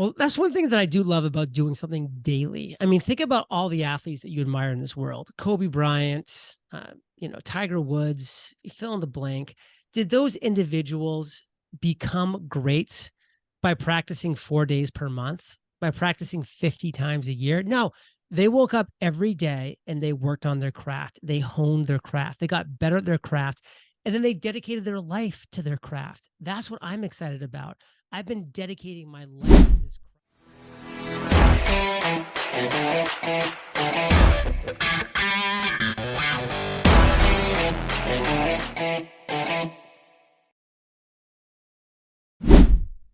Well, that's one thing that I do love about doing something daily. I mean, think about all the athletes that you admire in this world. Kobe Bryant, Tiger Woods, you fill in the blank. Did those individuals become greats by practicing 4 days per month, by practicing 50 times a year? No, they woke up every day and they worked on their craft. They honed their craft. They got better at their craft. And then they dedicated their life to their craft. That's what I'm excited about. I've been dedicating my life to this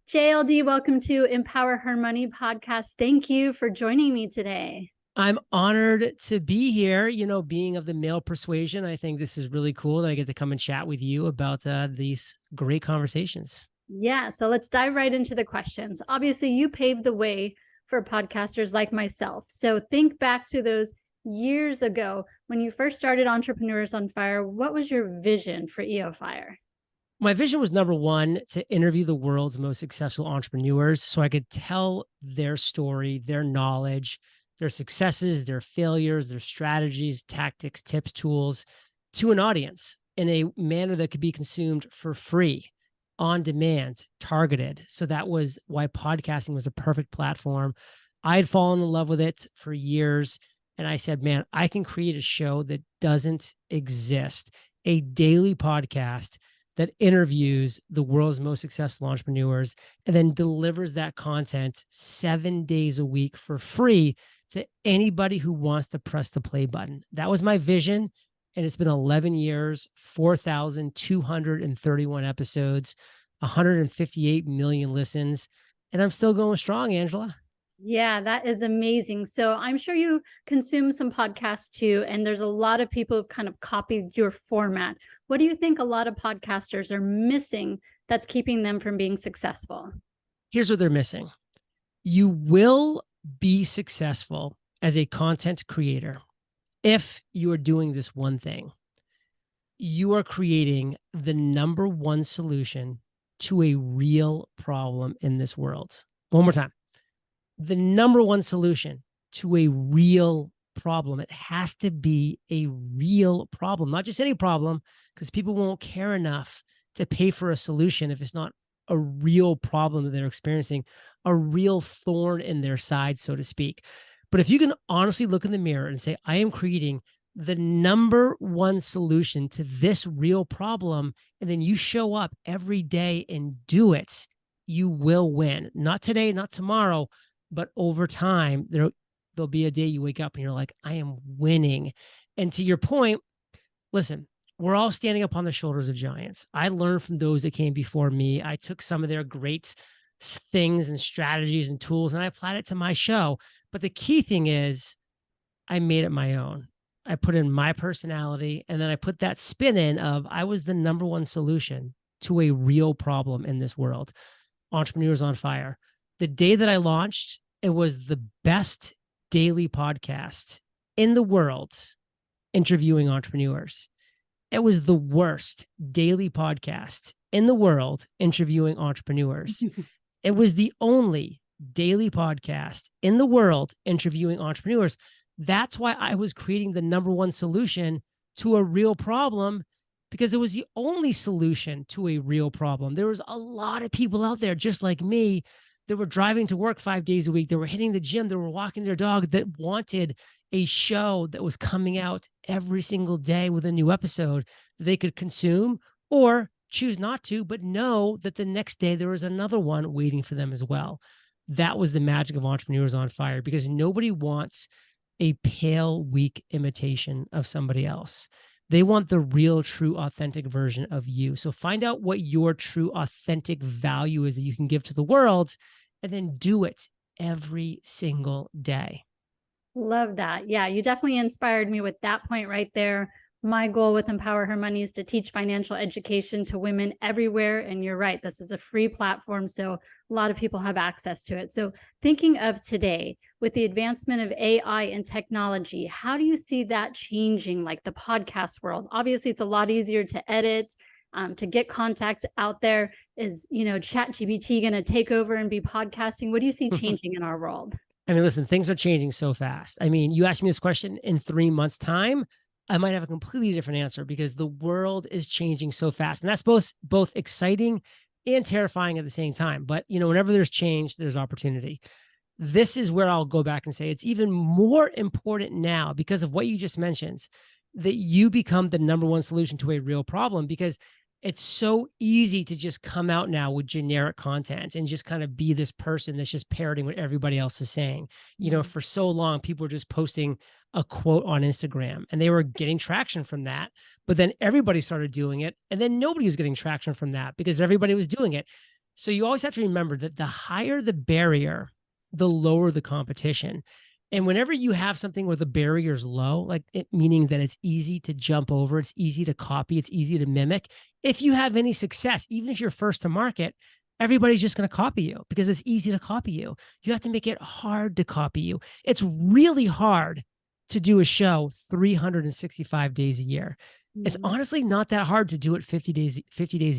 JLD, welcome to Empower Her Money podcast. Thank you for joining me today. I'm honored to be here. Being of the male persuasion, I think this is really cool that I get to come and chat with you about these great conversations. Yeah, so let's dive right into the questions. Obviously, you paved the way for podcasters like myself. So think back to those years ago when you first started Entrepreneurs on Fire. What was your vision for EO Fire? My vision was, number one, to interview the world's most successful entrepreneurs so I could tell their story, their knowledge, their successes, their failures, their strategies, tactics, tips, tools to an audience in a manner that could be consumed for free, on demand, targeted. So that was why podcasting was a perfect platform. I had fallen in love with it for years. And I said, man, I can create a show that doesn't exist, a daily podcast that interviews the world's most successful entrepreneurs and then delivers that content 7 days a week for free to anybody who wants to press the play button. That was my vision. And it's been 11 years, 4,231 episodes, 158 million listens. And I'm still going strong, Angela. Yeah, that is amazing. So I'm sure you consume some podcasts too, and there's a lot of people who've kind of copied your format. What do you think a lot of podcasters are missing that's keeping them from being successful? Here's what they're missing. You will be successful as a content creator if you are doing this one thing. You are creating the number one solution to a real problem in this world. One more time. The number one solution to a real problem. It has to be a real problem, not just any problem, because people won't care enough to pay for a solution if it's not a real problem that they're experiencing, a real thorn in their side, so to speak. But if you can honestly look in the mirror and say, I am creating the number one solution to this real problem, and then you show up every day and do it, you will win. Not today, not tomorrow, but over time, there'll be a day you wake up and you're like, I am winning. And to your point, listen, we're all standing up on the shoulders of giants. I learned from those that came before me. I took some of their great things and strategies and tools and I applied it to my show. But the key thing is I made it my own. I put in my personality and then I put that spin in of I was the number one solution to a real problem in this world. Entrepreneurs on Fire. The day that I launched, it was the best daily podcast in the world interviewing entrepreneurs. It was the worst daily podcast in the world interviewing entrepreneurs. It was the only daily podcast in the world interviewing entrepreneurs. That's why I was creating the number one solution to a real problem, because it was the only solution to a real problem. There was a lot of people out there just like me that were driving to work 5 days a week. They were hitting the gym. They were walking their dog that wanted a show that was coming out every single day with a new episode that they could consume or choose not to, but know that the next day there was another one waiting for them as well. That was the magic of Entrepreneurs on Fire, because nobody wants a pale, weak imitation of somebody else. They want the real, true, authentic version of you. So find out what your true, authentic value is that you can give to the world, and then do it every single day. Love that. Yeah, you definitely inspired me with that point right there. My goal with Empower Her Money is to teach financial education to women everywhere. And you're right, this is a free platform, so a lot of people have access to it. So thinking of today, with the advancement of AI and technology, how do you see that changing, like the podcast world? Obviously, it's a lot easier to edit to get contact out there? Is, chat GPT going to take over and be podcasting? What do you see changing in our world? I mean, listen, things are changing so fast. I mean, you asked me this question in 3 months' time, I might have a completely different answer because the world is changing so fast. And that's both exciting and terrifying at the same time. But whenever there's change, there's opportunity. This is where I'll go back and say it's even more important now because of what you just mentioned, that you become the number one solution to a real problem, because it's so easy to just come out now with generic content and just kind of be this person that's just parroting what everybody else is saying. For so long, people were just posting a quote on Instagram and they were getting traction from that. But then everybody started doing it. And then nobody was getting traction from that because everybody was doing it. So you always have to remember that the higher the barrier, the lower the competition. And whenever you have something where the barrier is low, like meaning that it's easy to jump over, it's easy to copy, it's easy to mimic. If you have any success, even if you're first to market, everybody's just going to copy you because it's easy to copy you. You have to make it hard to copy you. It's really hard to do a show 365 days a year. It's honestly not that hard to do it 50 days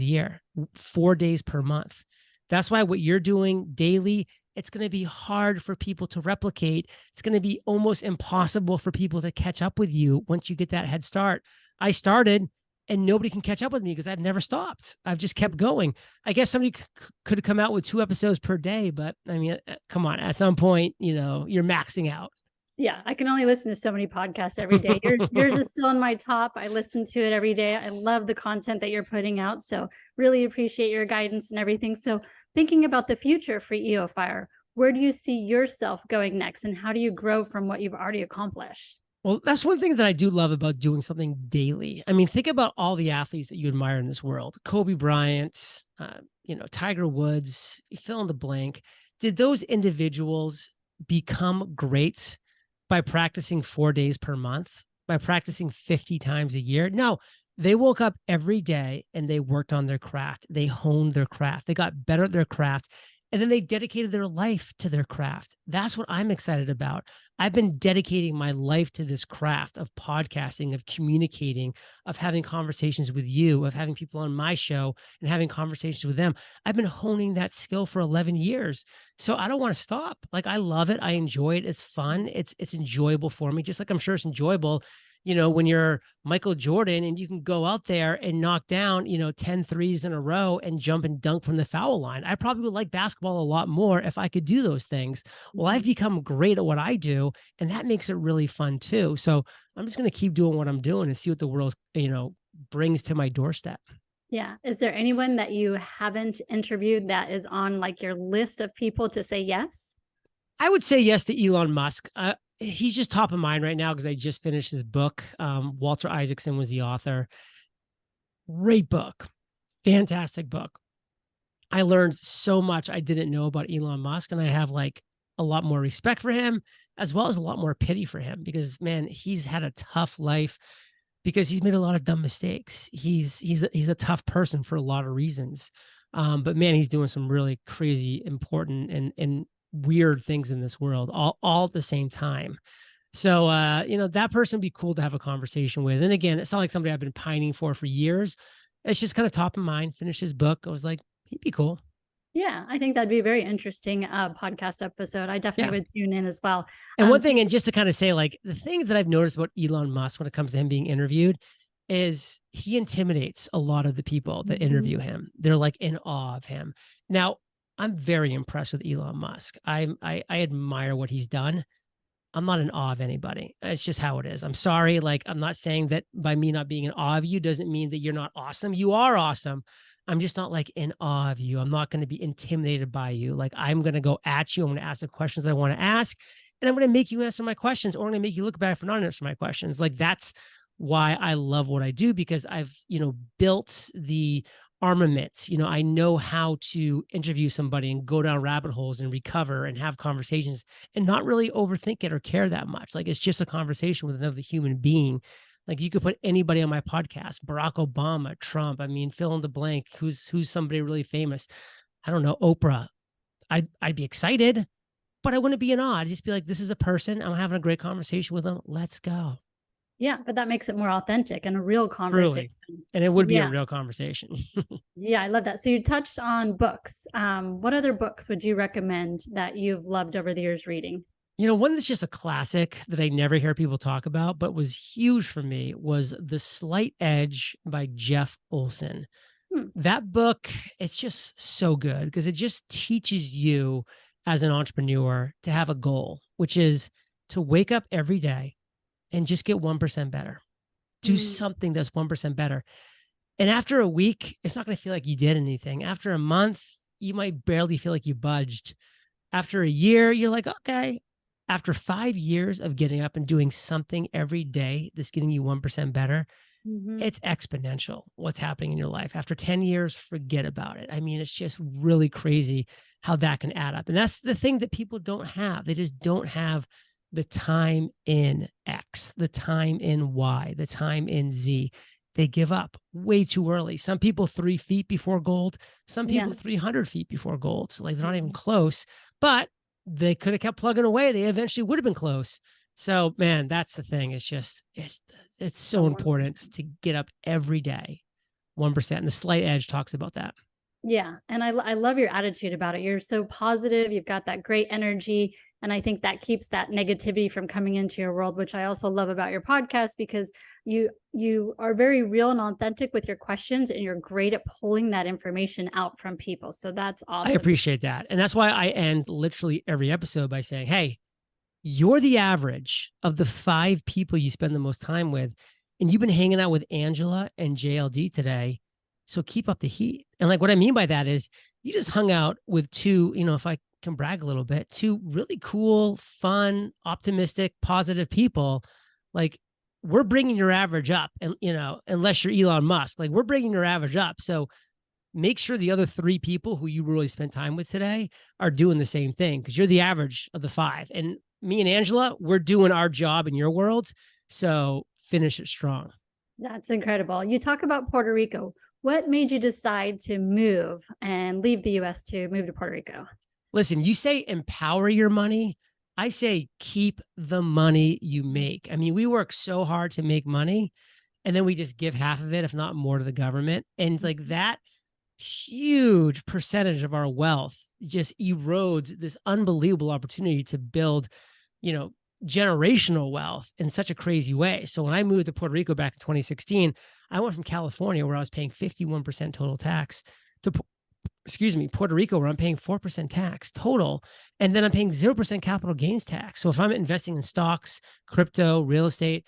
a year, 4 days per month. That's why what you're doing daily, it's going to be hard for people to replicate. It's going to be almost impossible for people to catch up with you once you get that head start. I started and nobody can catch up with me because I've never stopped. I've just kept going. I guess somebody could have come out with 2 episodes per day, but I mean, come on, at some point, you're maxing out. Yeah, I can only listen to so many podcasts every day. Yours is still in my top. I listen to it every day. I love the content that you're putting out. So really appreciate your guidance and everything. So thinking about the future for EO Fire, where do you see yourself going next? And how do you grow from what you've already accomplished? Well, that's one thing that I do love about doing something daily. I mean, think about all the athletes that you admire in this world. Kobe Bryant, Tiger Woods, fill in the blank. Did those individuals become greats by practicing 4 days per month, by practicing 50 times a year? No, they woke up every day and they worked on their craft. They honed their craft. They got better at their craft. And then they dedicated their life to their craft. That's what I'm excited about. I've been dedicating my life to this craft of podcasting, of communicating, of having conversations with you, of having people on my show and having conversations with them. I've been honing that skill for 11 years. So I don't want to stop. Like, I love it. I enjoy it. It's fun. It's enjoyable for me, just like I'm sure it's enjoyable when you're Michael Jordan and you can go out there and knock down, 10 threes in a row and jump and dunk from the foul line. I probably would like basketball a lot more if I could do those things. Well, I've become great at what I do, and that makes it really fun too. So I'm just going to keep doing what I'm doing and see what the world, brings to my doorstep. Yeah. Is there anyone that you haven't interviewed that is on like your list of people to say yes? I would say yes to Elon Musk. He's just top of mind right now because I just finished his book. Walter Isaacson was the author. Great book. Fantastic book. I learned so much I didn't know about Elon Musk, and I have like a lot more respect for him, as well as a lot more pity for him because, man, he's had a tough life because he's made a lot of dumb mistakes. He's a tough person for a lot of reasons. But man, he's doing some really crazy, important and weird things in this world all at the same time. So, that person would be cool to have a conversation with. And again, it's not like somebody I've been pining for years. It's just kind of top of mind. Finished his book. I was like, he'd be cool. Yeah, I think that'd be a very interesting podcast episode. I definitely would tune in as well. And one thing, and just to kind of say, like, the thing that I've noticed about Elon Musk when it comes to him being interviewed is he intimidates a lot of the people that interview him. They're like in awe of him. Now, I'm very impressed with Elon Musk. I admire what he's done. I'm not in awe of anybody. It's just how it is. I'm sorry. Like, I'm not saying that by me not being in awe of you doesn't mean that you're not awesome. You are awesome. I'm just not like in awe of you. I'm not going to be intimidated by you. Like, I'm going to go at you. I'm going to ask the questions I want to ask, and I'm going to make you answer my questions, or I'm going to make you look bad for not answering my questions. Like, that's why I love what I do, because I've, built the armaments. I know how to interview somebody and go down rabbit holes and recover and have conversations and not really overthink it or care that much. Like, it's just a conversation with another human being. Like, you could put anybody on my podcast, Barack Obama, Trump, I mean, fill in the blank, who's somebody really famous. I don't know, Oprah. I'd be excited, but I wouldn't be in awe. I'd just be like, this is a person. I'm having a great conversation with them. Let's go. Yeah, but that makes it more authentic and a real conversation. Truly. And it would be a Yeah. real conversation. Yeah, I love that. So you touched on books. What other books would you recommend that you've loved over the years reading? One that's just a classic that I never hear people talk about, but was huge for me was The Slight Edge by Jeff Olson. Hmm. That book, it's just so good because it just teaches you as an entrepreneur to have a goal, which is to wake up every day and just get 1% better. Do Mm. something that's 1% better. And after a week, it's not going to feel like you did anything. After a month, you might barely feel like you budged. After a year, you're like, okay. After 5 years of getting up and doing something every day that's getting you 1% better, Mm-hmm. it's exponential what's happening in your life. After 10 years, forget about it. I mean, it's just really crazy how that can add up. And that's the thing that people don't have. They just don't have the time in X, the time in Y, the time in Z. They give up way too early. Some people 3 feet before gold, some Yeah. people 300 feet before gold. So like they're not even close, but they could have kept plugging away. They eventually would have been close. So man, that's the thing. It's The so important 1%. to get up every day, 1%. And The Slight Edge talks about that. Yeah. And I love your attitude about it. You're so positive. You've got that great energy. And I think that keeps that negativity from coming into your world, which I also love about your podcast because you are very real and authentic with your questions and you're great at pulling that information out from people. So that's I awesome. appreciate that. And that's why I end literally every episode by saying, hey, you're the average of the 5 people you spend the most time with. And you've been hanging out with Angela and JLD today. So keep up the heat. And like what I mean by that is you just hung out with two, if I can brag a little bit, two really cool, fun, optimistic, positive people. Like we're bringing your average up. And, unless you're Elon Musk, like we're bringing your average up. So make sure the other 3 people who you really spent time with today are doing the same thing because you're the average of the 5. And me and Angela, we're doing our job in your world. So finish it strong. That's incredible. You talk about Puerto Rico. What made you decide to move and leave the US to move to Puerto Rico? Listen, you say empower your money. I say keep the money you make. I mean, we work so hard to make money and then we just give half of it, if not more, to the government. And like that huge percentage of our wealth just erodes this unbelievable opportunity to build, you know, generational wealth in such a crazy way. So when I moved to Puerto Rico back in 2016, I went from California where I was paying 51% total tax to Puerto Rico, where I'm paying 4% tax total. And then I'm paying 0% capital gains tax. So if I'm investing in stocks, crypto, real estate,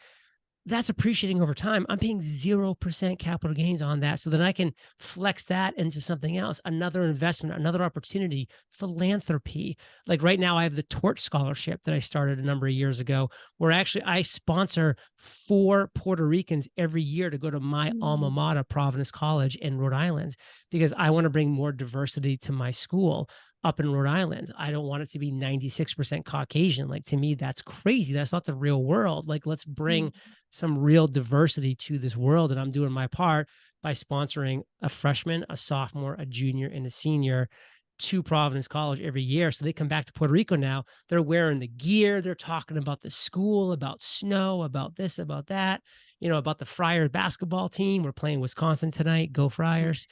that's appreciating over time. I'm paying 0% capital gains on that so that I can flex that into something else, another investment, another opportunity, philanthropy. Like right now, I have the Torch Scholarship that I started a number of years ago, where actually I sponsor 4 Puerto Ricans every year to go to my alma mater, Providence College in Rhode Island, because I want to bring more diversity to my school up in Rhode Island. I don't want it to be 96% Caucasian. Like to me, that's crazy. That's not the real world. Like let's bring some real diversity to this world. And I'm doing my part by sponsoring a freshman, a sophomore, a junior, and a senior to Providence College every year. So they come back to Puerto Rico now. They're wearing the gear. They're talking about the school, about snow, about this, about that, about the Friars basketball team. We're playing Wisconsin tonight. Go Friars.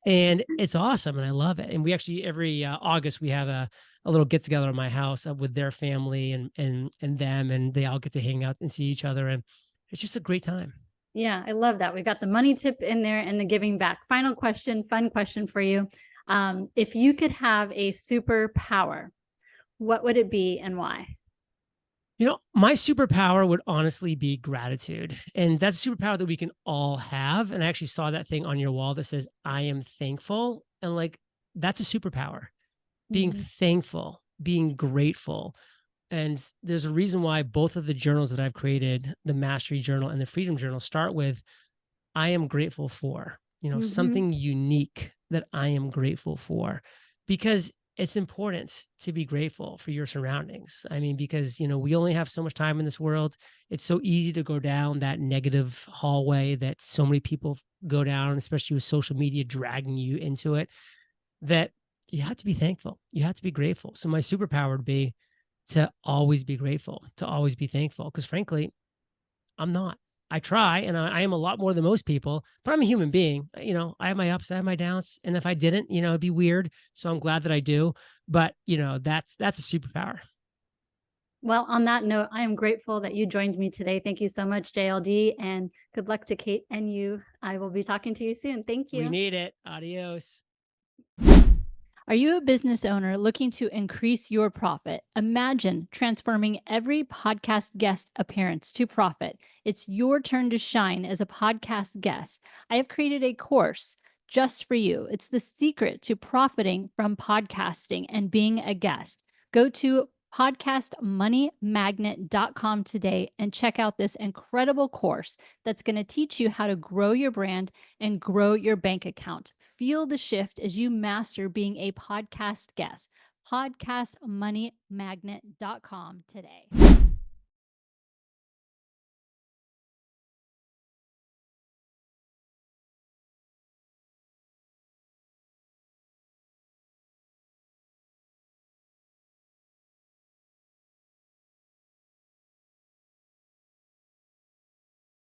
And it's awesome. And I love it. And we actually, every August, we have a little get together at my house with their family and them, and they all get to hang out and see each other. And it's just a great time. Yeah, I love that. We've got the money tip in there and the giving back. Final question, fun question for you. If you could have a superpower, what would it be and why? My superpower would honestly be gratitude. And that's a superpower that we can all have. And I actually saw that thing on your wall that says, I am thankful. And like, that's a superpower, being thankful, being grateful. And there's a reason why both of the journals that I've created, the Mastery Journal and the Freedom Journal, start with, I am grateful for, something unique that I am grateful for, because it's important to be grateful for your surroundings. I mean, because, we only have so much time in this world. It's so easy to go down that negative hallway that so many people go down, especially with social media dragging you into it, that you have to be thankful. You have to be grateful. So my superpower would be to always be grateful, to always be thankful. Because frankly, I'm not. I try, and I am a lot more than most people, but I'm a human being. I have my ups, I have my downs, and if I didn't, it'd be weird. So I'm glad that I do. But that's a superpower. Well, on that note, I am grateful that you joined me today. Thank you so much, JLD, and good luck to Kate and you. I will be talking to you soon. Thank We you. need it. Adios. Are you a business owner looking to increase your profit? Imagine transforming every podcast guest appearance to profit. It's your turn to shine as a podcast guest. I have created a course just for you. It's the secret to profiting from podcasting and being a guest. Go to podcastmoneymagnet.com today and check out this incredible course that's going to teach you how to grow your brand and grow your bank account. Feel the shift as you master being a podcast guest. Podcastmoneymagnet.com today.